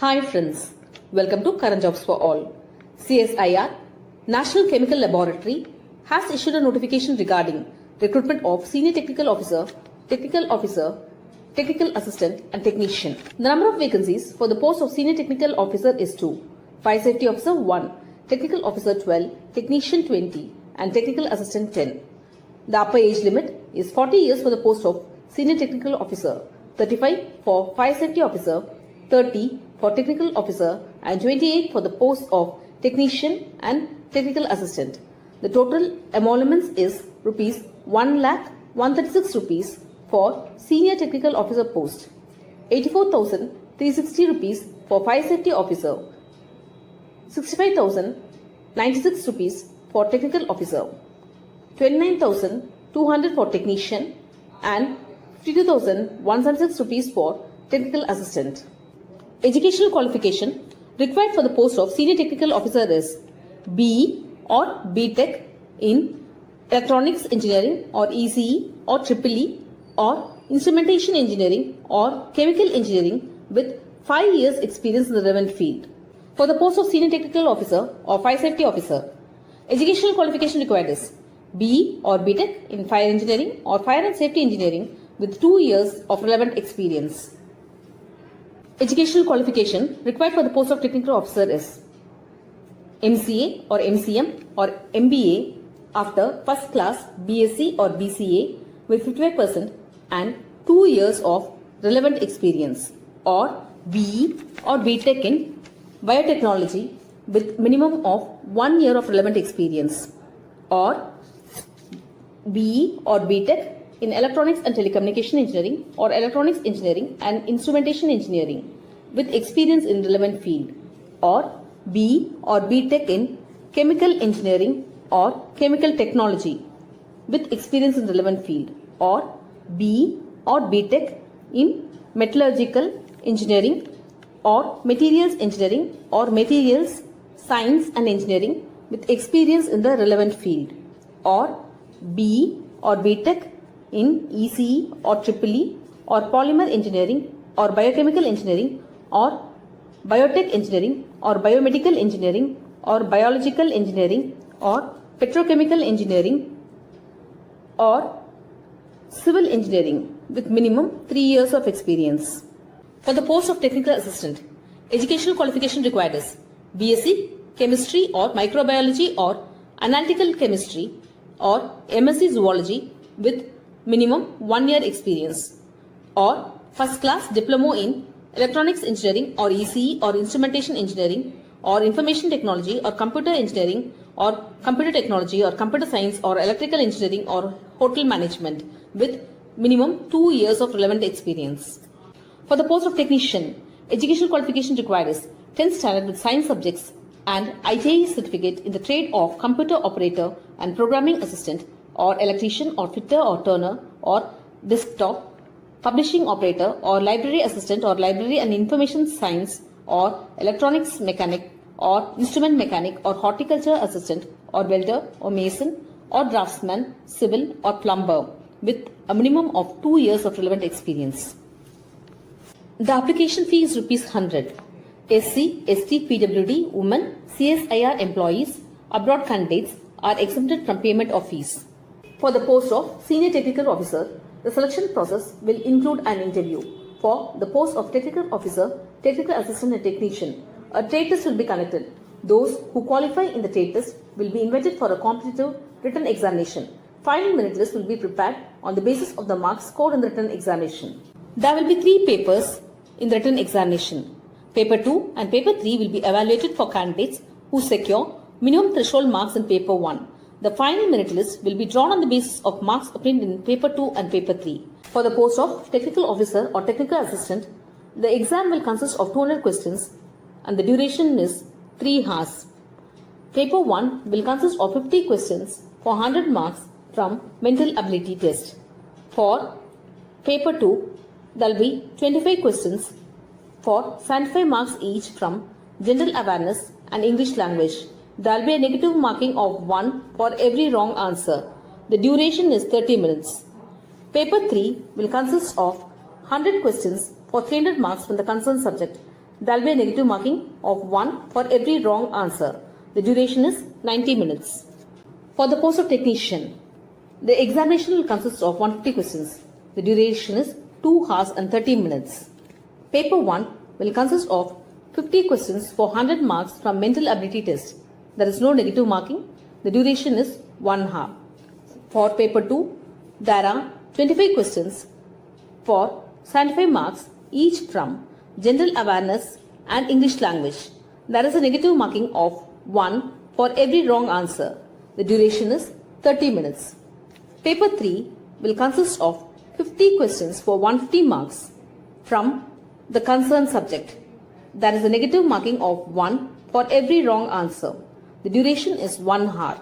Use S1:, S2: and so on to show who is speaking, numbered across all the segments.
S1: Hi friends, welcome to Current Jobs for All. CSIR, National Chemical Laboratory, has issued a notification regarding recruitment of Senior Technical Officer, Technical Assistant and Technician. The number of vacancies for the post of Senior Technical Officer is 2, Fire Safety Officer 1, Technical Officer 12, Technician 20 and Technical Assistant 10. The upper age limit is 40 years for the post of Senior Technical Officer, 35 for Fire Safety Officer, 30 for Technical Officer and 28 for the post of Technician and Technical Assistant. The total emoluments is Rs 1,136 rupees for Senior Technical Officer post, 84,360 rupees for Fire Safety Officer, 65,096 rupees for Technical Officer, 29,200 for Technician and 52,176 rupees for Technical Assistant. Educational qualification required for the post of Senior Technical Officer is BE or BTech in Electronics Engineering or ECE or EEE or Instrumentation Engineering or Chemical Engineering with 5 years experience in the relevant field. For the post of Senior Technical Officer or Fire Safety Officer, educational qualification required is BE or BTech in Fire Engineering or Fire and Safety Engineering with 2 years of relevant experience. Educational qualification required for the post of Technical Officer is MCA or MCM or MBA after first class BSc or BCA with 55% and 2 years of relevant experience, or BE or BTech in Biotechnology with minimum of 1 year of relevant experience, or BE or BTech in Electronics and Telecommunication Engineering or Electronics Engineering and Instrumentation Engineering with experience in relevant field, or BE or BTech in Chemical Engineering or Chemical Technology with experience in relevant field, or BE or BTech in Metallurgical Engineering or Materials Engineering or Materials Science and Engineering with experience in the relevant field, or BE or BTech in ECE or EEE or Polymer Engineering or Biochemical Engineering or Biotech Engineering or Biomedical Engineering or Biological Engineering or Petrochemical Engineering or Civil Engineering with minimum 3 years of experience. For the post of Technical Assistant, educational qualification required is BSc Chemistry or Microbiology or Analytical Chemistry or MSc Zoology with minimum 1 year experience, or first class diploma in Electronics Engineering or ECE or Instrumentation Engineering or Information Technology or Computer Engineering or Computer Technology or Computer Science or Electrical Engineering or Hotel Management with minimum 2 years of relevant experience. For the post of Technician, educational qualification required is 10th standard with science subjects and ITI certificate in the trade of Computer Operator and Programming Assistant or Electrician or Fitter or Turner or Desktop Publishing Operator or Library Assistant or Library and Information Science or Electronics Mechanic or Instrument Mechanic or Horticulture Assistant or Welder or Mason or Draftsman, Civil or Plumber with a minimum of 2 years of relevant experience. The application fee is ₹100. SC, ST, PWD, women, CSIR employees, abroad candidates are exempted from payment of fees. For the post of Senior Technical Officer, the selection process will include an interview. For the post of Technical Officer, Technical Assistant and Technician, a trade test will be conducted. Those who qualify in the trade test will be invited for a competitive written examination. Final merit list will be prepared on the basis of the marks scored in the written examination. There will be 3 papers in the written examination. Paper 2 and Paper 3 will be evaluated for candidates who secure minimum threshold marks in Paper 1. The final merit list will be drawn on the basis of marks obtained in Paper 2 and Paper 3. For the post of Technical Officer or Technical Assistant, the exam will consist of 200 questions and the duration is 3 hours. Paper 1 will consist of 50 questions for 100 marks from mental ability test. For Paper 2, there will be 25 questions for 75 marks each from general awareness and English language. There will be a negative marking of 1 for every wrong answer. The duration is 30 minutes. Paper 3 will consist of 100 questions for 300 marks from the concerned subject. There will be a negative marking of 1 for every wrong answer. The duration is 90 minutes. For the post of technician, the examination will consist of 150 questions. The duration is 2 hours and 30 minutes. Paper 1 will consist of 50 questions for 100 marks from mental ability test. There is no negative marking. The duration is 1 hour. For paper 2, there are 25 questions for 75 marks each from general awareness and English language. There is a negative marking of 1 for every wrong answer. The duration is 30 minutes. Paper 3 will consist of 50 questions for 150 marks from the concerned subject. There is a negative marking of 1 for every wrong answer. The duration is 1 hour.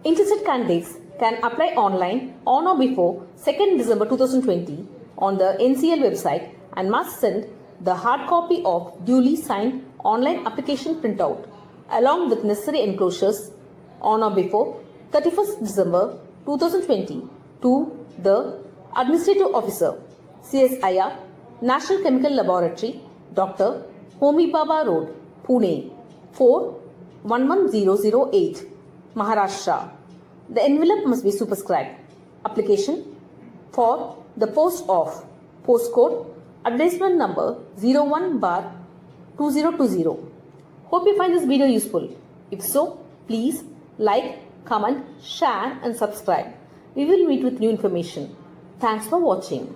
S1: Interested candidates can apply online on or before 2nd December 2020 on the NCL website and must send the hard copy of duly signed online application printout along with necessary enclosures on or before 31st December 2020 to the Administrative Officer, CSIR, National Chemical Laboratory, Dr. Homi Bhabha Road, Pune, 411008, Maharashtra. The envelope must be superscribed. Application for the post of postcode advertisement number 01/2020. Hope you find this video useful. If so, please like, comment, share and subscribe. We will meet with new information. Thanks for watching.